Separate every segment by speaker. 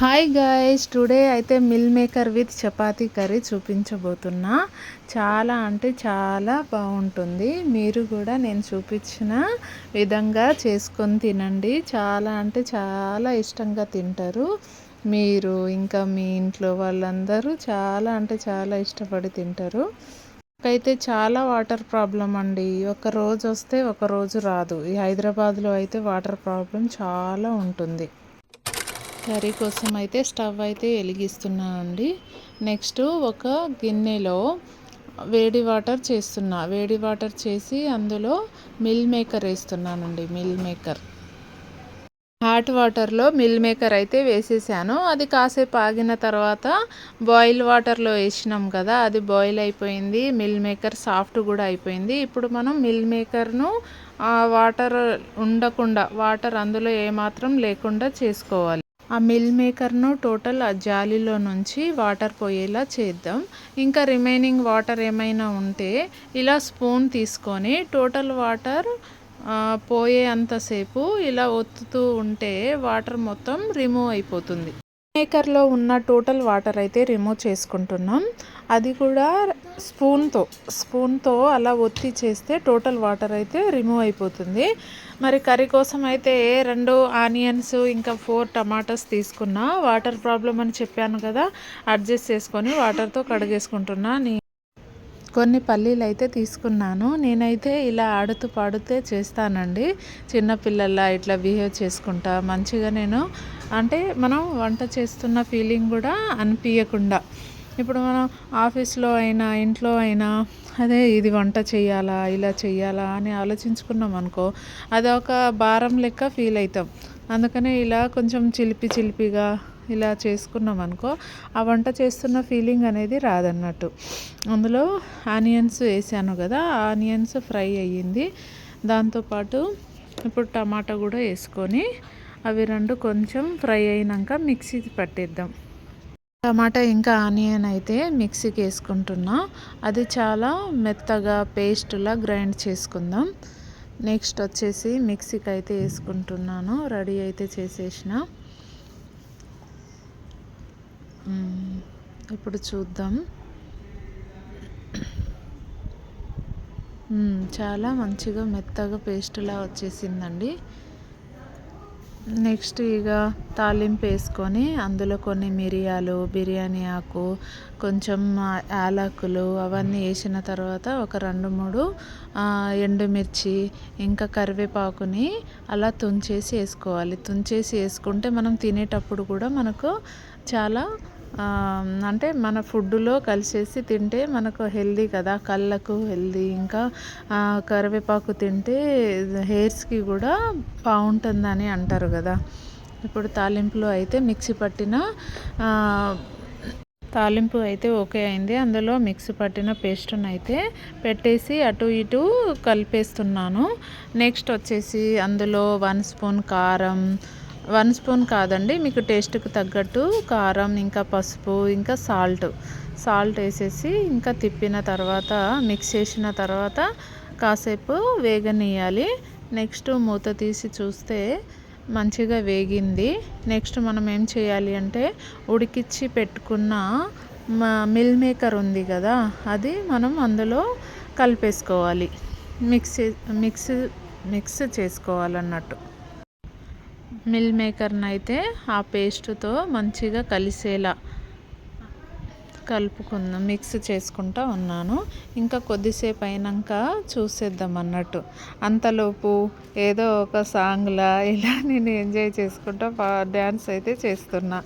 Speaker 1: Hi guys, today అయితే meal maker with chapati curry చూపించబోతున్నా. చాలా అంటే చాలా బాగుంటుంది. మీరు కూడా నేను చూపించిన విధంగా చేసుకొని తినండి. చాలా అంటే చాలా ఇష్టంగా తింటారు మీరు, ఇంకా మీ ఇంట్లో వాళ్ళందరూ చాలా అంటే చాలా ఇష్టపడి తింటారు. అయితే చాలా వాటర్ ప్రాబ్లం అండి. ఒక రోజు వస్తే ఒక రోజు రాదు. ఈ హైదరాబాద్లో అయితే వాటర్ ప్రాబ్లం చాలా ఉంటుంది. కర్రీ కోసం అయితే స్టవ్ అయితే వెలిగిస్తున్నానండి. నెక్స్ట్ ఒక గిన్నెలో వేడి వాటర్ చేసి అందులో మిల్ మేకర్ వేస్తున్నానండి. హాట్ వాటర్లో మిల్ మేకర్ అయితే వేసేసాను. అది కాసేపు ఆగిన తర్వాత బాయిల్ వాటర్లో వేసినాం కదా, అది బాయిల్ అయిపోయింది. మిల్ మేకర్ సాఫ్ట్ కూడా అయిపోయింది. ఇప్పుడు మనం మిల్ మేకర్ను వాటర్ ఉండకుండా, వాటర్ అందులో ఏమాత్రం లేకుండా చేసుకోవాలి. ఆ మిల్ మేకర్ను టోటల్ ఆ జాలీలో నుంచి వాటర్ పోయేలా చేద్దాం. ఇంకా రిమైనింగ్ వాటర్ ఏమైనా ఉంటే ఇలా స్పూన్ తీసుకొని టోటల్ వాటర్ పోయే అంతసేపు ఇలా ఒత్తుతూ ఉంటే వాటర్ మొత్తం రిమూవ్ అయిపోతుంది. మేకర్లో ఉన్న టోటల్ వాటర్ అయితే రిమూవ్ చేసుకుంటున్నాం. అది కూడా స్పూన్తో అలా ఒత్తి చేస్తే టోటల్ వాటర్ అయితే రిమూవ్ అయిపోతుంది. మరి కర్రీ కోసం అయితే 2 ఆనియన్స్ ఇంకా 4 టమాటాస్ తీసుకున్నా. వాటర్ ప్రాబ్లం అని చెప్పాను కదా, అడ్జస్ట్ చేసుకొని వాటర్తో కడిగేసుకుంటున్నా. కొన్ని పల్లీలు అయితే తీసుకున్నాను. నేనైతే ఇలా ఆడుతూ పాడుతూ చేస్తానండి. చిన్నపిల్లల్లా ఇట్లా బిహేవ్ చేసుకుంటా మంచిగా నేను, అంటే మనం వంట చేస్తున్న ఫీలింగ్ కూడా అనిపించకుండా. ఇప్పుడు మనం ఆఫీస్లో అయినా ఇంట్లో అయినా అదే ఇది వంట చేయాలా ఇలా చేయాలా అని ఆలోచించుకున్నాం అనుకో, అదొక భారం లెక్క ఫీల్ అవుతాం. అందుకనే ఇలా కొంచెం చిలిపిగా ఇలా చేసుకున్నాం అనుకో, ఆ వంట చేస్తున్న ఫీలింగ్ అనేది రాదన్నట్టు. అందులో ఆనియన్స్ వేసాను కదా, ఆనియన్స్ ఫ్రై అయ్యింది. దాంతోపాటు ఇప్పుడు టమాటా కూడా వేసుకొని అవి 2 కొంచెం ఫ్రై అయినాక మిక్సీకి పట్టేద్దాం. టమాటా ఇంకా ఆనియన్ అయితే మిక్సీకి వేసుకుంటున్నా. అది చాలా మెత్తగా పేస్టులా గ్రైండ్ చేసుకుందాం. నెక్స్ట్ వచ్చేసి మిక్సీకి అయితే వేసుకుంటున్నాను. రెడీ అయితే చేసేసిన. ఇప్పుడు చూద్దాం. చాలా మంచిగా మెత్తగా పేస్టులా వచ్చేసిందండి. నెక్స్ట్ ఇక తాలింపు వేసుకొని అందులో కొన్ని మిరియాలు, బిర్యానీ ఆకు, కొంచెం యాలకులు అవన్నీ వేసిన తర్వాత ఒక 2-3 ఎండుమిర్చి ఇంకా కరివేపాకుని అలా తుంచేసి వేసుకోవాలి. తుంచేసి వేసుకుంటే మనం తినేటప్పుడు కూడా మనకు చాలా అంటే మన ఫుడ్లో కలిసేసి తింటే మనకు హెల్దీ కదా, కళ్ళకు హెల్దీ. ఇంకా కరివేపాకు తింటే హెయిర్స్కి కూడా బాగుంటుందని అంటారు కదా. ఇప్పుడు తాలింపులో అయితే తాలింపు అయితే ఓకే అయింది. అందులో మిక్సీ పట్టిన పేస్ట్ని అయితే పెట్టేసి అటు ఇటు కలిపేస్తున్నాను. నెక్స్ట్ వచ్చేసి అందులో 1 స్పూన్ కారం, 1 స్పూన్ కాదండి, మీకు టేస్ట్కి తగ్గట్టు కారం, ఇంకా పసుపు, ఇంకా సాల్ట్ వేసేసి ఇంకా తిప్పిన తర్వాత మిక్స్ చేసిన తర్వాత కాసేపు వేగనీయాలి. నెక్స్ట్ మూత తీసి చూస్తే మంచిగా వేగింది. నెక్స్ట్ మనం ఏం చేయాలి అంటే ఉడికిచ్చి పెట్టుకున్న మిల్ మేకర్ ఉంది కదా, అది మనం అందులో కలిపేసుకోవాలి. మిక్స్ చేసుకోవాలన్నట్టు. మిల్ మేకర్ని అయితే ఆ పేస్ట్తో మంచిగా కలిసేలా మిక్స్ చేసుకుంటూ ఉన్నాను. ఇంకా కొద్దిసేపు అయినాక చూసేద్దాం అన్నట్టు. అంతలోపు ఏదో ఒక సాంగ్లా ఇలా నేను ఎంజాయ్ చేసుకుంటూ డ్యాన్స్ అయితే చేస్తున్నా.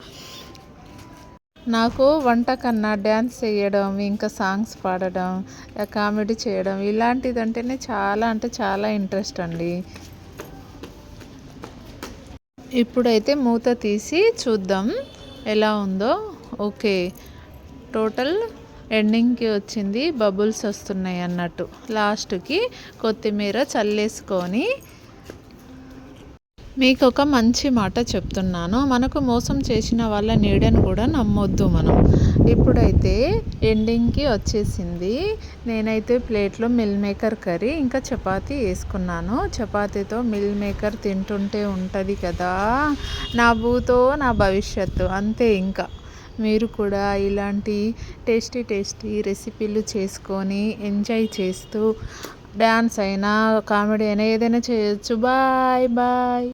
Speaker 1: నాకు వంట కన్నా డ్యాన్స్ చేయడం, ఇంకా సాంగ్స్ పాడడం, కామెడీ చేయడం ఇలాంటిదంటేనే చాలా అంటే చాలా ఇంట్రెస్ట్ అండి. ఇప్పుడైతే మూత తీసి చూద్దాం ఎలా ఉందో. ఓకే, టోటల్ ఎండింగ్కి వచ్చింది. బబుల్స్ వస్తున్నాయి అన్నట్టు. లాస్ట్కి కొత్తిమీర చల్లేసుకొని మీకు ఒక మంచి మాట చెప్తున్నాను. మనకు మోసం చేసిన వాళ్ళ నీడను కూడా నమ్మొద్దు మనం. ఇప్పుడైతే ఎండింగ్‌కి వచ్చేసింది. నేనైతే ప్లేట్‌లో మిల్ మేకర్ కర్రీ ఇంకా చపాతీ ఏసుకున్నాను. చపాతీతో మిల్ మేకర్ తింటుంటే ఉంటది కదా! నా భూతో నా భవిష్యత్తు అంతే ఇంకా. మీరు కూడా ఇలాంటి టేస్టీ రెసిపీలు చేసుకొని ఎంజాయ్ చేస్తూ డాన్స్ అయినా, కామెడీ అయినా ఏదైనా చేయొచ్చు. బాయ్. బాయ్.